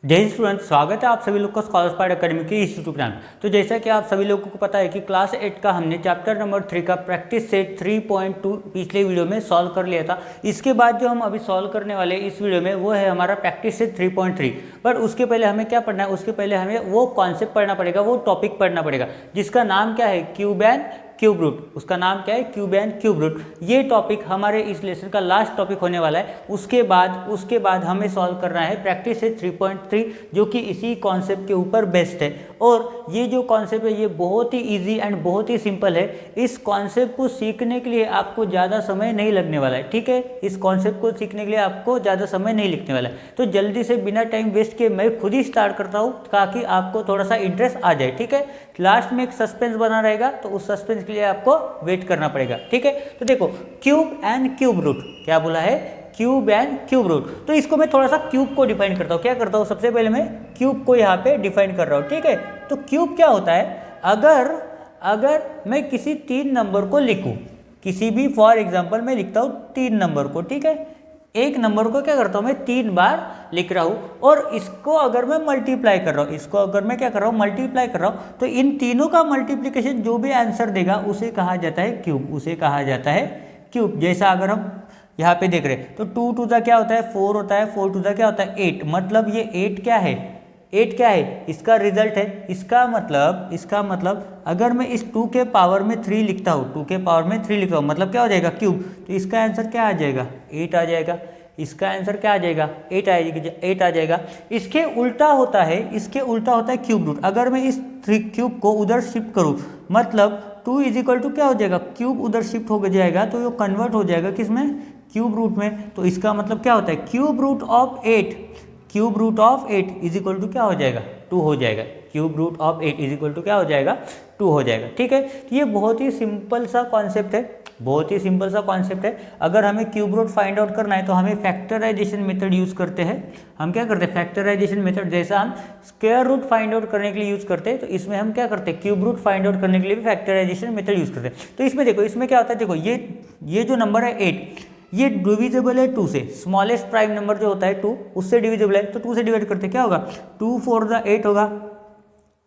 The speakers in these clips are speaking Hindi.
जय स्टूडेंट, स्वागत है आप सभी लोग का स्कॉलर स्पाइड अकेडमी के इस यूट्यूब चैनल। तो जैसा कि आप सभी लोगों को पता है कि क्लास 8 का हमने चैप्टर नंबर 3 का प्रैक्टिस सेट 3.2 पिछले वीडियो में सॉल्व कर लिया था। इसके बाद जो हम अभी सॉल्व करने वाले इस वीडियो में वो है हमारा प्रैक्टिस सेट 3.3। पर उसके पहले हमें क्या पढ़ना है, उसके पहले हमें वो कॉन्सेप्ट पढ़ना पड़ेगा, वो टॉपिक पढ़ना पड़ेगा जिसका नाम क्या है, क्यूब एंड क्यूब रूट। उसका नाम क्या है, क्यूब एंड क्यूब रूट। ये टॉपिक हमारे इस लेसन का लास्ट टॉपिक होने वाला है। उसके बाद हमें सॉल्व करना है प्रैक्टिस सेट 3.3 जो कि इसी कॉन्सेप्ट के ऊपर बेस्ड है। और ये जो कॉन्सेप्ट है ये बहुत ही इजी एंड बहुत ही सिंपल है। इस कॉन्सेप्ट को सीखने के लिए आपको ज़्यादा समय नहीं लगने वाला है, ठीक है। इस कॉन्सेप्ट को सीखने के लिए आपको ज़्यादा समय नहीं लगने वाला है। तो जल्दी से बिना टाइम वेस्ट किए मैं खुद ही स्टार्ट करता हूँ ताकि आपको थोड़ा सा इंटरेस्ट आ जाए, ठीक है। लास्ट में एक सस्पेंस बना रहेगा तो उस सस्पेंस के लिए आपको वेट करना पड़ेगा, ठीक है। तो देखो, क्यूब एंड क्यूब रूट, क्या बोला है, क्यूब एंड क्यूब रूट। तो इसको मैं थोड़ा सा क्यूब को डिफाइन करता हूँ। क्या करता हूँ, सबसे पहले मैं क्यूब को यहाँ पे डिफाइन कर रहा हूँ, ठीक है। तो क्यूब क्या होता है, अगर मैं किसी 3 नंबर को लिखूँ, किसी भी, फॉर एग्जाम्पल मैं लिखता हूँ 3 नंबर को, ठीक है। एक नंबर को क्या करता हूँ मैं 3 बार लिख रहा हूँ और इसको अगर मैं मल्टीप्लाई कर रहा हूँ, इसको अगर मैं क्या कर रहा हूँ, मल्टीप्लाई कर रहा हूँ, तो इन तीनों का मल्टीप्लिकेशन जो भी आंसर देगा उसे कहा जाता है क्यूब, उसे कहा जाता है क्यूब। जैसा अगर हम यहाँ पे देख रहे हैं तो 2 टू द क्या होता है, 4 होता है, 4 टू द क्या होता है, 8। मतलब ये 8 क्या है, 8 क्या है, इसका रिजल्ट है। इसका मतलब अगर मैं इस 2 के पावर में 3 लिखता हूँ, 2 के पावर में 3 लिखता हूँ, मतलब क्या हो जाएगा, क्यूब। तो इसका आंसर क्या आ जाएगा, 8 आ जाएगा। इसका आंसर क्या आ जाएगा, 8 आ जाएगा। इसके उल्टा होता है क्यूब रूट। अगर मैं इस 3 क्यूब को उधर शिफ्ट करूँ, मतलब 2 इज इक्वल टू क्या हो जाएगा, क्यूब उधर शिफ्ट हो जाएगा तो ये कन्वर्ट हो जाएगा किसमें, क्यूब रूट में। तो इसका मतलब क्या होता है, cube root of 8 is equal to क्या हो जाएगा, 2 हो जाएगा। Cube root of 8 is equal to क्या हो जाएगा, 2 हो जाएगा, ठीक है। ये बहुत ही सिंपल सा कॉन्सेप्ट है, अगर हमें क्यूब रूट फाइंड आउट करना है तो हमें फैक्टराइजेशन मेथड यूज करते हैं। हम क्या करते हैं, फैक्टराइजेशन मेथड जैसा हम स्क्वायर रूट फाइंड आउट करने के लिए यूज करते हैं, तो इसमें हम क्या करते हैं, क्यूब रूट फाइंड आउट करने के लिए भी फैक्टराइजेशन मेथड यूज करते हैं। तो इसमें देखो, इसमें क्या होता है, देखो ये जो नंबर है 8, ये डिविजिबल है 2 से। स्मॉलेस्ट प्राइम नंबर जो होता है 2, उससे डिविजिबल है, तो 2 से डिवाइड करते क्या होगा, 2 4 द 8 होगा।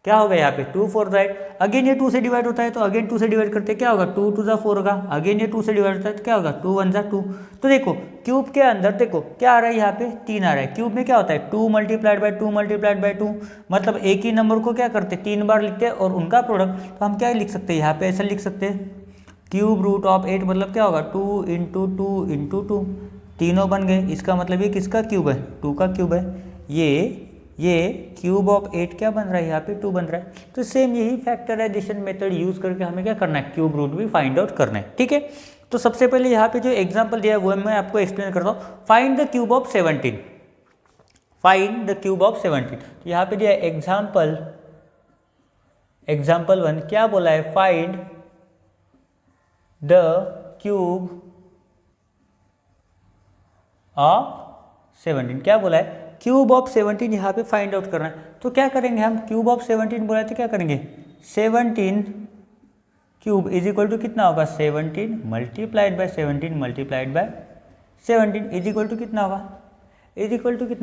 क्या होगा यहाँ पे, 2 4 द 8। अगेन ये 2 से डिवाइड होता है तो अगेन 2 से डिवाइड करते क्या होगा, 2 2 द 4 होगा। अगेन ये 2 से डिवाइड होता है तो क्या होगा, 2 1 द 2। तो देखो क्यूब के अंदर देखो क्या आ रहा है, यहाँ पे 3 आ रहा है। क्यूब में क्या होता है, 2 मल्टीप्लाइड बाय 2 मल्टीप्लाइड बाय 2, मतलब एक ही नंबर को क्या करते 3 बार लिखते हैं और उनका प्रोडक्ट। तो हम क्या लिख सकते हैं, यहाँ पे ऐसा लिख सकते हैं, क्यूब रूट ऑफ 8 मतलब क्या होगा, 2 इंटू 2 इंटू 2, तीनों बन गए। इसका मतलब ये किसका क्यूब है, 2 का क्यूब है। ये क्यूब ऑफ 8 क्या बन रहा है, यहाँ पे 2 बन रहा है। तो सेम यही फैक्टराइजेशन मेथड यूज करके हमें क्या करना है, क्यूब रूट भी फाइंड आउट करना है, ठीक है। तो सबसे पहले यहाँ पे जो एग्जाम्पल दिया है वो मैं आपको एक्सप्लेन करता हूँ। Find the cube of 17, find the cube of 17। तो यहाँ पे दिया एग्जाम्पल 1, क्या बोला है, फाइंड द क्यूब ऑफ 17। क्या बोला है, क्यूब ऑफ 17 यहाँ पे फाइंड आउट करना है। तो क्या करेंगे हम, क्यूब ऑफ 17 बोला तो क्या करेंगे, 17 क्यूब इज इक्वल टू कितना होगा, 17 multiplied by 17 multiplied by 17 is equal to कितना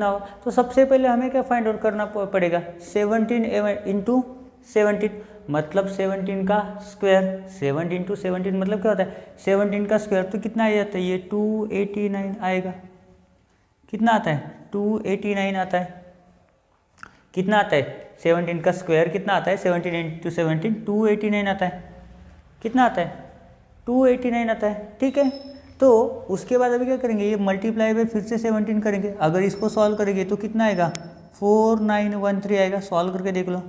होगा, तो सबसे पहले हमें क्या फाइंड आउट करना पड़ेगा, 17 इंटू 17 मतलब 17 का स्क्वायर, 7 इंटू 17 मतलब क्या होता है 17 का स्क्वायर। तो कितना आ जाता है, ये 289 आएगा। कितना आता है, 289 आता है। कितना आता है, 17 का स्क्वायर कितना आता है, 17 इंटू 17 289 आता है। कितना आता है, 289 आता है, ठीक है। तो उसके बाद अभी क्या करेंगे, ये मल्टीप्लाई में फिर से 17 करेंगे। अगर इसको सॉल्व करेंगे तो कितना आएगा, 4913 आएगा। सॉल्व करके देख लो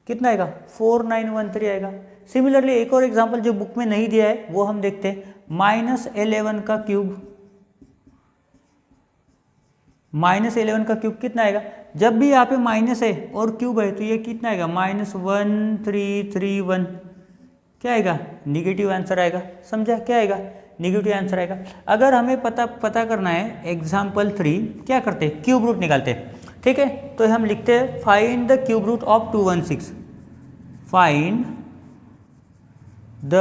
कितना आएगा, 4913 आएगा। सिमिलरली एक और एग्जाम्पल जो बुक में नहीं दिया है वो हम देखते हैं, -11 का क्यूब, -11 का क्यूब कितना आएगा। जब भी यहाँ पे माइनस है और क्यूब है तो ये कितना आएगा, -1331। क्या आएगा, निगेटिव आंसर आएगा। समझा, क्या आएगा, निगेटिव आंसर आएगा। अगर हमें पता करना है एग्जाम्पल 3, क्या करते हैं, क्यूब रूट निकालते हैं, ठीक है। तो हम लिखते हैं find the cube root of 216, find the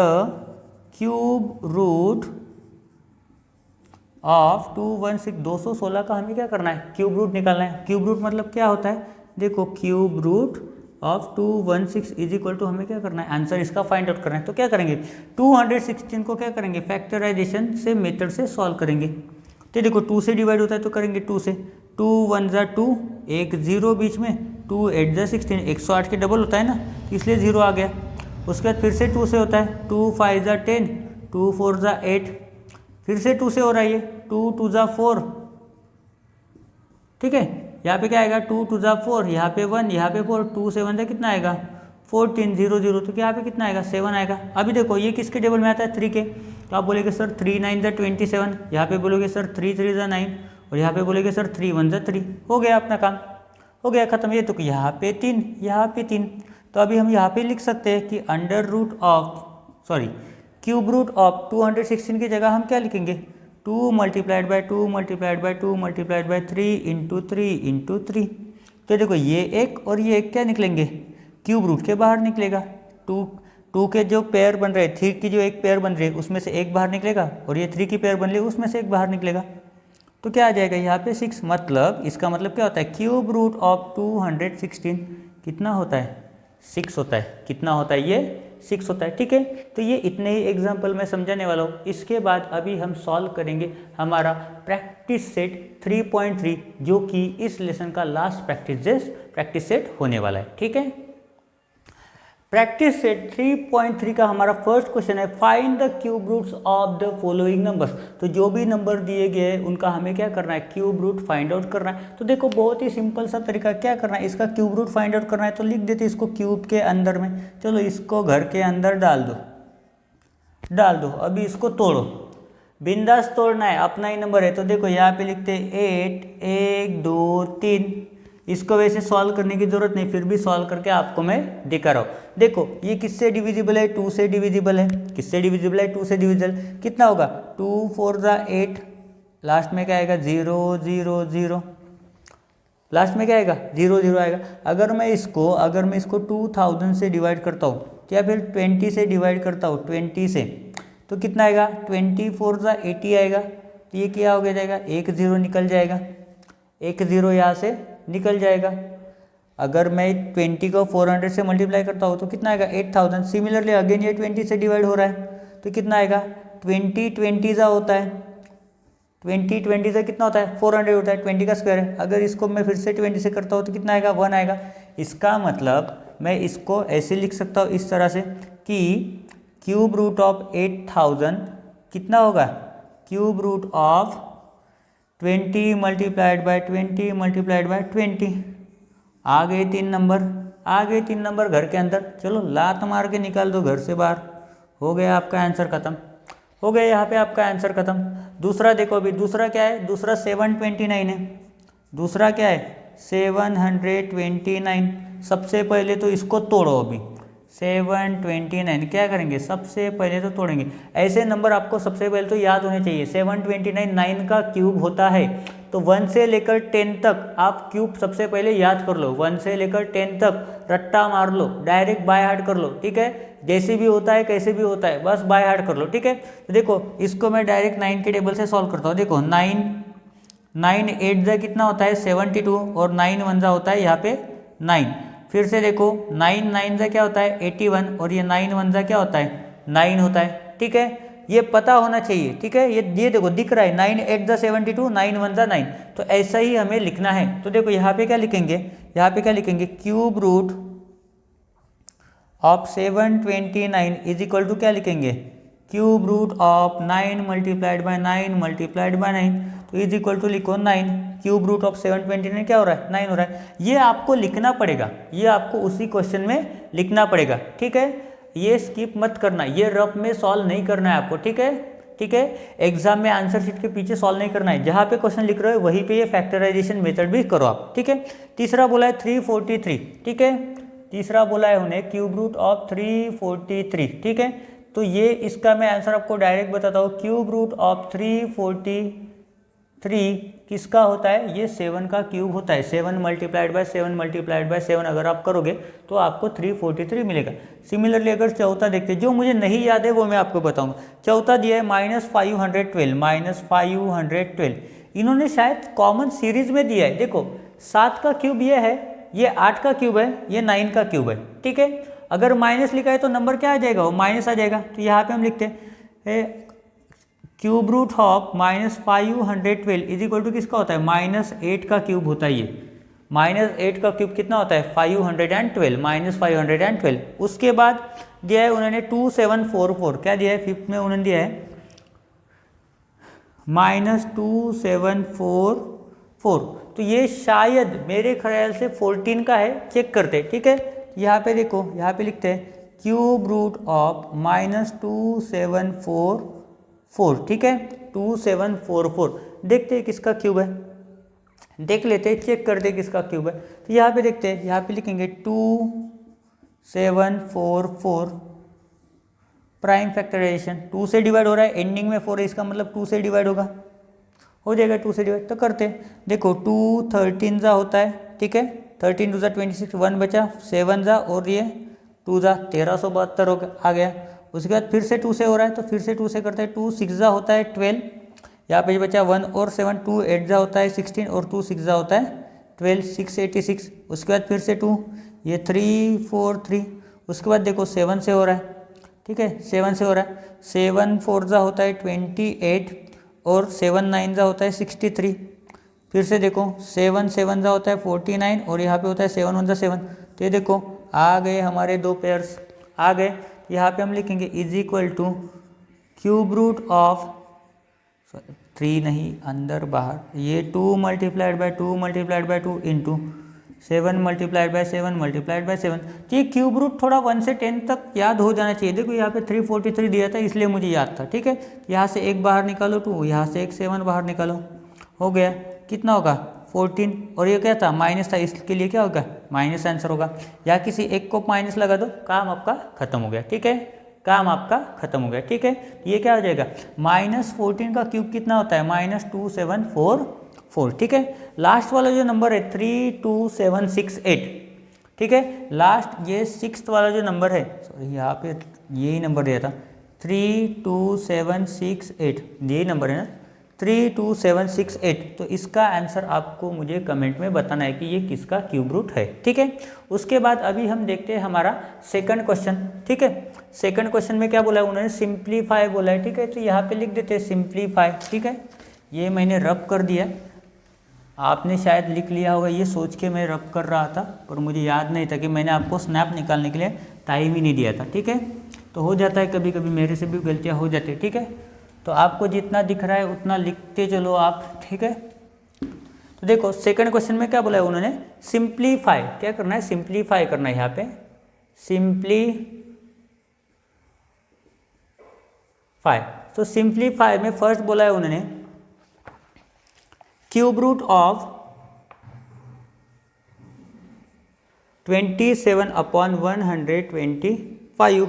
cube root of 216 का हमें क्या करना है, क्यूब रूट निकालना है। क्यूब रूट मतलब क्या होता है, देखो cube root of 216 is equal to हमें क्या करना है, आंसर इसका फाइंड आउट करना है। तो क्या करेंगे, 216 को क्या करेंगे, फैक्टराइजेशन से मेथड से सॉल्व करेंगे। तो देखो 2 से डिवाइड होता है तो करेंगे 2 से, 2 1 ज़ा 2, एक 0 बीच में, 2 8 ज़ा 16, 108 के डबल होता है ना, इसलिए 0 आ गया। उसके बाद फिर से 2 से होता है, 2 5 ज़ा 10, 2 4 ज़ा 8, फिर से 2 से हो रहा है ये, 2 2 ज़ा 4, ठीक है। यहाँ पे क्या आएगा, 2 2 ज़ा 4, यहाँ पे 1, यहाँ पे 4, 2 से 1 ज़ा कितना आएगा 14, 0 0, तो यहाँ पे कितना आएगा 7 आएगा। अभी देखो ये किसके टेबल में आता है, 3 के, तो आप बोलेंगे सर 3 9 ज़ा 27, यहाँ पे बोलोगे सर 3 3 ज़ा 9, और यहाँ पे बोलेगे सर 3 1 ज़ा 3, हो गया अपना काम, हो गया खत्म। ये तो यहाँ पे 3, यहाँ पे 3, तो अभी हम यहाँ पे लिख सकते हैं कि under root of cube root of 216 की जगह हम क्या लिखेंगे, 2 multiplied by 2 multiplied by 2 multiplied by 3 into 3 into 3। तो देखो ये एक और ये एक क्या निकलेंगे, क्यूब रूट के बाहर निकलेगा। 2 के जो पेयर बन रहे हैं, 3 की जो एक पेयर बन रही है उसमें से एक बाहर निकलेगा, और ये 3 की पेयर बन रही है उसमें से एक बाहर निकलेगा। तो क्या आ जाएगा यहाँ पे 6, मतलब इसका मतलब क्या होता है, क्यूब रूट ऑफ 216 कितना होता है, 6 होता है। कितना होता है, ये 6 होता है, ठीक है। तो ये इतने ही एग्जाम्पल मैं समझाने वाला हूँ। इसके बाद अभी हम सॉल्व करेंगे हमारा प्रैक्टिस सेट 3.3, जो कि इस लेसन का लास्ट प्रैक्टिस सेट होने वाला है, ठीक है। प्रैक्टिस सेट 3.3 का हमारा फर्स्ट क्वेश्चन है, find the cube roots of the following numbers. तो जो भी नंबर दिए गए हैं उनका हमें क्या करना है, क्यूब रूट फाइंड आउट करना है। तो देखो बहुत ही सिंपल सा तरीका, क्या करना है, इसका क्यूब रूट फाइंड आउट करना है तो लिख देते इसको क्यूब के अंदर में। चलो इसको घर के अंदर डाल दो। अभी इसको तोड़ो, बिंदास तोड़ना है, अपना ही नंबर है। तो देखो यहाँ पे लिखते हैं 8 1 2 3। इसको वैसे सॉल्व करने की जरूरत नहीं, फिर भी सॉल्व करके आपको मैं दिखा रहा हूँ। देखो ये किससे डिविजिबल है, 2 से डिविजिबल है। किससे डिविजिबल है, 2 से डिविजिबल। कितना होगा, 2 4 ज़ा 8, लास्ट में क्या आएगा 0 0 0, लास्ट में क्या आएगा 0 0 आएगा। अगर मैं इसको 2000 से डिवाइड करता हूँ या फिर 20 से डिवाइड करता हूँ, 20 से, तो कितना आएगा 24 ज़ा 80 आएगा। तो ये क्या हो गया जाएगा, 1 0 निकल जाएगा, 1 0 यहाँ से निकल जाएगा। अगर मैं 20 को 400 से मल्टीप्लाई करता हूँ तो कितना आएगा 8000। सिमिलरली अगेन ये 20 से डिवाइड हो रहा है तो कितना आएगा 20 20 ज़ा होता है, 20 20 ज़ा कितना होता है 400 होता है, 20 का स्क्वायर है। अगर इसको मैं फिर से 20 से करता हूँ तो कितना आएगा 1 आएगा। इसका मतलब मैं इसको ऐसे लिख सकता हूँ इस तरह से कि क्यूब रूट ऑफ 8000 कितना होगा, cube root of 20 multiplied by 20 multiplied by 20। आ गए 3 नंबर घर के अंदर। चलो लात मार के निकाल दो घर से बाहर, हो गया आपका आंसर खत्म, हो गया यहाँ पे आपका आंसर खत्म। दूसरा देखो, अभी दूसरा क्या है, दूसरा 729 है। दूसरा क्या है 729। सबसे पहले तो इसको तोड़ो। अभी 729 क्या करेंगे, सबसे पहले तो तोड़ेंगे। ऐसे नंबर आपको सबसे पहले तो याद होने चाहिए। 729 9 का क्यूब होता है, तो 1 से लेकर 10 तक आप क्यूब सबसे पहले याद कर लो। 1 से लेकर 10 तक रट्टा मार लो, डायरेक्ट बाय हार्ट कर लो, ठीक है। जैसे भी होता है कैसे भी होता है, बस बाय हार्ट कर लो, ठीक है। तो देखो इसको मैं डायरेक्ट 9 के टेबल से सॉल्व करता हूँ। देखो 9 8 ज़ा कितना होता है 72, और 9 1 ज़ा होता है यहाँ पे 9। फिर से देखो 9 9 ज़ा क्या होता है 81, और ये 9 1 ज़ा क्या होता है 9 होता है, ठीक है। ये पता होना चाहिए, ठीक है। ये देखो दिख रहा है 9 8 ज़ा 72, 9 1 ज़ा 9। तो ऐसा ही हमें लिखना है। तो देखो यहाँ पे क्या लिखेंगे, cube root of 729 is equal to क्या लिखेंगे, cube root of 9 multiplied by 9 multiplied by 9, तो इज इक्वल टू लिखो 9। क्यूब रूट ऑफ 729 क्या हो रहा है 9 हो रहा है। ये आपको लिखना पड़ेगा, ये आपको उसी क्वेश्चन में लिखना पड़ेगा, ठीक है। ये स्किप मत करना, ये रफ में सॉल्व नहीं करना है आपको, ठीक है, ठीक है। एग्जाम में आंसर शीट के पीछे सॉल्व नहीं करना है, जहाँ पे क्वेश्चन लिख रहे हो वहीं पे ये फैक्टराइजेशन मेथड भी करो आप, ठीक है। तीसरा बोला है 343, ठीक है। तीसरा बोला है उन्हें क्यूब रूट ऑफ 343, ठीक है। तो ये इसका मैं आंसर आपको डायरेक्ट बताता हूँ, क्यूब रूट ऑफ 343 किसका होता है, ये 7 का क्यूब होता है। 7 मल्टीप्लाइड बाय 7 मल्टीप्लाइड बाय 7 अगर आप करोगे तो आपको 343 मिलेगा। सिमिलरली अगर चौथा देखते हैं, जो मुझे नहीं याद है वो मैं आपको बताऊंगा। चौथा दिया है -512, इन्होंने शायद कॉमन सीरीज में दिया है। देखो 7 का क्यूब ये है, ये 8 का क्यूब है, ये 9 का क्यूब है, ठीक है। अगर माइनस लिखा है तो नंबर क्या आ जाएगा, वो माइनस आ जाएगा। तो यहाँ पे हम लिखते हैं cube root of -512 is equal to किसका होता है, -8 का क्यूब होता है। ये -8 का क्यूब कितना होता है, 512, -512। उसके बाद दिया है उन्होंने 2744, क्या दिया है, फिफ्थ में उन्होंने दिया है -2744। तो ये शायद मेरे ख्याल से 14 का है, चेक करते, ठीक है। यहाँ पे देखो, यहाँ पे लिखते हैं क्यूब रूट ऑफ -2744, ठीक है, 2744। देखते हैं किसका क्यूब है, देख लेते हैं, चेक करते हैं किसका क्यूब है। तो यहाँ पे देखते हैं, यहाँ पे लिखेंगे 2744 प्राइम फैक्टराइजेशन, 2 से डिवाइड हो रहा है, एंडिंग में 4 है, इसका मतलब 2 से डिवाइड होगा, हो जाएगा 2 से डिवाइड। तो करते हैं, देखो 2 13 जा होता है, ठीक है, 13 2 26, 1 बचा, 7 जा और ये 2 जा 1372 हो गया, आ गया। उसके बाद फिर से 2 से हो रहा है, तो फिर से 2 से करते हैं। 2 6 जा होता है 12, यहाँ पे बचा 1 और 7, 2 8 जा होता है 16 और 2 6 जा होता है 12, 686। उसके बाद फिर से 2, ये 3 4 3। उसके बाद देखो 7 से हो रहा है, ठीक है, 7 से हो रहा है, 7 4 जा होता है 28 और 7 9 जा होता है 63। फिर से देखो 7 7 जा होता है 49 और यहाँ पे होता है 7 1 जा 7। तो ये देखो आ गए हमारे 2 पेयर्स आ गए। यहाँ पे हम लिखेंगे is equal to cube root of 3 नहीं, अंदर बाहर, ये 2 multiplied by 2 multiplied by 2 into 7 multiplied by 7 multiplied by 7। तो ये क्यूब रूट थोड़ा 1 से 10 तक याद हो जाना चाहिए। देखो यहाँ पे 343 दिया था, इसलिए मुझे याद था, ठीक है। यहाँ से एक बाहर निकालो 2, यहाँ से एक 7 बाहर निकालो, हो गया, कितना होगा 14। और ये क्या था, माइनस था, इसके लिए क्या होगा, माइनस आंसर होगा। या किसी एक को माइनस लगा दो, काम आपका खत्म हो गया, ठीक है, काम आपका खत्म हो गया, ठीक है। ये क्या हो जाएगा, -14 का क्यूब कितना होता है, -2744, ठीक है। लास्ट वाला जो नंबर है 32768, ठीक है, लास्ट ये 6th वाला जो नंबर है, सॉरी यहाँ पे यही नंबर दिया था 32768, यही नंबर है ना 32768। तो इसका आंसर आपको मुझे कमेंट में बताना है कि ये किसका क्यूब रूट है, ठीक है। उसके बाद अभी हम देखते हैं हमारा सेकंड क्वेश्चन, ठीक है। सेकंड क्वेश्चन में क्या बोला है उन्होंने, सिंप्लीफाई बोला है, ठीक है। तो यहाँ पे लिख देते हैं सिंप्लीफाई, ठीक है। ये मैंने रब कर दिया, आपने शायद लिख लिया होगा, ये सोच के मैं रब कर रहा था, पर मुझे याद नहीं था कि मैंने आपको स्नैप निकालने के लिए टाइम ही नहीं दिया था, ठीक है। तो हो जाता है कभी कभी, मेरे से भी गलतियाँ हो जाती है, ठीक है। तो आपको जितना दिख रहा है उतना लिखते चलो आप, ठीक है। तो देखो सेकंड क्वेश्चन में क्या बोला है उन्होंने, सिंप्लीफाई, क्या करना है, सिंप्लीफाई करना है। यहाँ पे सिंप्लीफाई, तो सिंप्लीफाई में फर्स्ट बोला है उन्होंने क्यूब रूट ऑफ 27/125।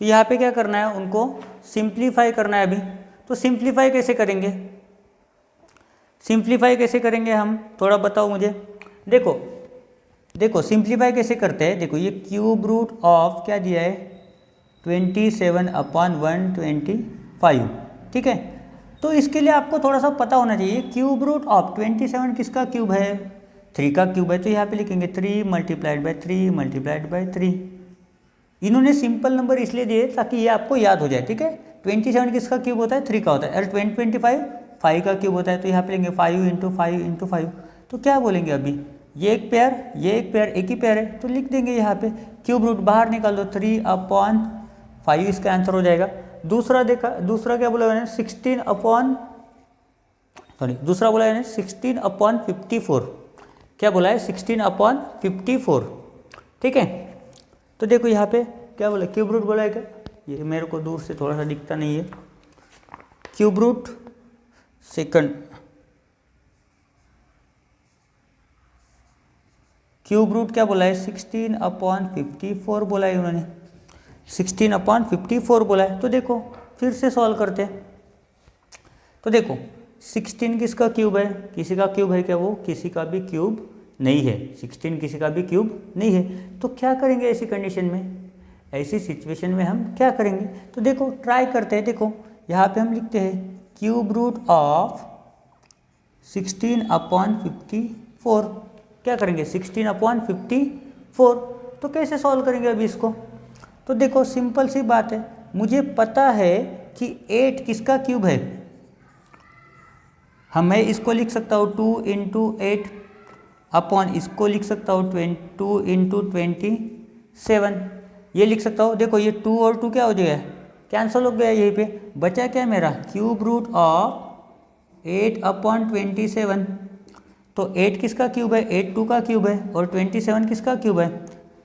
तो यहाँ पे क्या करना है, उनको सिंप्लीफाई करना है अभी। तो सिंप्लीफाई कैसे करेंगे, सिंप्लीफाई कैसे करेंगे हम, थोड़ा बताओ मुझे। देखो सिंप्लीफाई कैसे करते हैं, देखो ये क्यूब रूट ऑफ क्या दिया है 27/125, ठीक है। तो इसके लिए आपको थोड़ा सा पता होना चाहिए, क्यूब रूट ऑफ 27 किसका क्यूब है, 3 का क्यूब है। तो यहाँ पे लिखेंगे 3 मल्टीप्लाइड बाय 3 मल्टीप्लाइड बाय 3। इन्होंने सिंपल नंबर इसलिए दिए ताकि ये आपको याद हो जाए, ठीक है। 27 किसका क्यूब होता है, 3 का होता है, और 25 5 का क्यूब होता है। तो यहाँ पे लेंगे 5 × 5 × 5। तो क्या बोलेंगे अभी, ये एक पेयर, ये एक पेयर, एक ही पेयर है, तो लिख देंगे यहाँ पे क्यूब रूट बाहर निकाल दो 3/5, इसका आंसर हो जाएगा। दूसरा क्या बोला मैंने, 16/54, क्या बोला है 16/54, ठीक है। तो देखो यहाँ पे क्या बोला, क्यूब रूट बोला है क्या, ये मेरे को दूर से थोड़ा सा दिखता नहीं है, cube root second, cube root क्या बोला है 16/54 बोला है उन्होंने, 16/54 बोला है। तो देखो फिर से सॉल्व करते हैं। तो देखो 16 किसका क्यूब है? किसी का क्यूब है क्या? वो किसी का भी क्यूब नहीं है। 16 किसी का भी क्यूब नहीं है। तो क्या करेंगे ऐसी कंडीशन में? ऐसी सिचुएशन में हम क्या करेंगे? तो देखो ट्राई करते हैं। देखो यहाँ पे हम लिखते हैं क्यूब रूट ऑफ 16/54। क्या करेंगे? 16/54। तो कैसे सॉल्व करेंगे अभी इसको? तो देखो सिंपल सी बात है, मुझे पता है कि 8 किसका क्यूब है। मैं इसको लिख सकता हूँ 2 × 8 अपॉन इसको लिख सकता हूँ 2 × 27, ये लिख सकता हूँ। देखो ये 2 और 2 क्या हो जाएगा? कैंसिल हो गया। यहीं पे बचा क्या मेरा? Cube root of 8/27। तो 8 किसका क्यूब है? 8 2 का क्यूब है। और 27 किसका क्यूब है?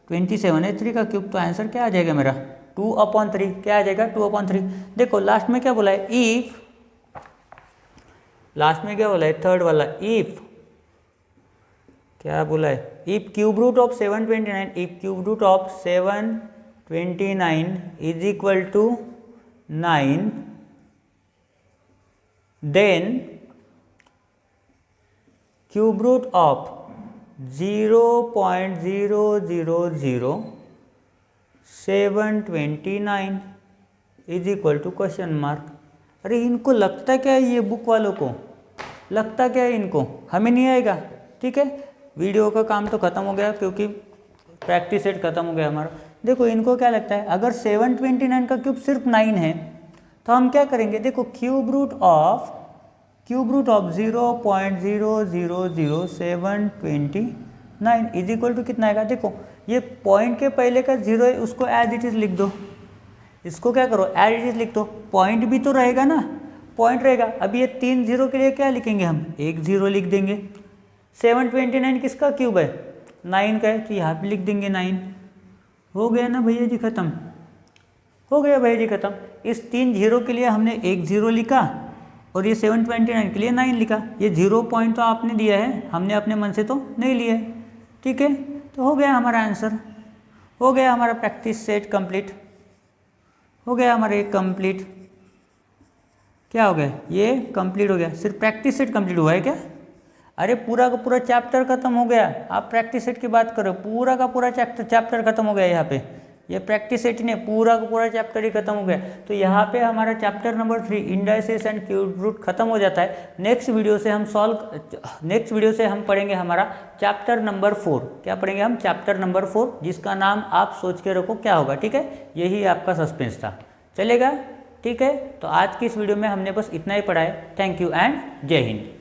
27 है 3 का क्यूब। तो आंसर क्या आ जाएगा मेरा? 2/3। क्या आ जाएगा? 2/3। देखो लास्ट में क्या बोला है? इफ, लास्ट में क्या बोला है? थर्ड वाला इफ, क्या बोला है? If cube root of 729, if cube root of 729 is equal to 9, then cube root of 0.000729 is equal to question mark. अरे इनको लगता क्या है? ये बुक वालों को लगता क्या है इनको? हमें नहीं आएगा। ठीक है, वीडियो का काम तो ख़त्म हो गया क्योंकि प्रैक्टिस सेट ख़त्म हो गया हमारा। देखो इनको क्या लगता है? अगर 729 का क्यूब सिर्फ 9 है तो हम क्या करेंगे? देखो cube root of 0.000729 is equal to कितना आएगा? देखो ये पॉइंट के पहले का 0 है, उसको एज इट इज़ लिख दो। इसको क्या करो? एज इट इज़ लिख दो। पॉइंट भी तो रहेगा ना, पॉइंट रहेगा। अब ये 3 0 के लिए क्या लिखेंगे? हम 1 0 लिख देंगे। 729 किसका क्यूब है? 9 का है, तो यहाँ पे लिख देंगे 9। हो गया ना भैया जी ख़त्म? हो गया भैया जी ख़त्म। इस 3 0 के लिए हमने 1 0 लिखा और ये 729 के लिए 9 लिखा। ये 0 पॉइंट तो आपने दिया है, हमने अपने मन से तो नहीं लिया है। ठीक है, तो हो गया हमारा आंसर। हो गया हमारा प्रैक्टिस सेट कंप्लीट। हो गया हमारा ये कंप्लीट। क्या हो गया? ये कंप्लीट हो गया। सिर्फ प्रैक्टिस सेट कंप्लीट हुआ है क्या? अरे पूरा का पूरा चैप्टर खत्म हो गया। आप प्रैक्टिस सेट की बात करो, पूरा का पूरा चैप्टर खत्म हो गया। यहाँ पे ये प्रैक्टिस सेट ने पूरा का पूरा चैप्टर ही खत्म हो गया। तो यहाँ पे हमारा chapter number 3 indices and cube root खत्म हो जाता है। नेक्स्ट वीडियो से हम पढ़ेंगे हमारा चैप्टर नंबर 4। क्या पढ़ेंगे हम? चैप्टर नंबर 4, जिसका नाम आप सोच के रखो क्या होगा। ठीक है, यही आपका सस्पेंस था। चलेगा? ठीक है, तो आज की इस वीडियो में हमने बस इतना ही पढ़ा है। थैंक यू एंड जय हिंद।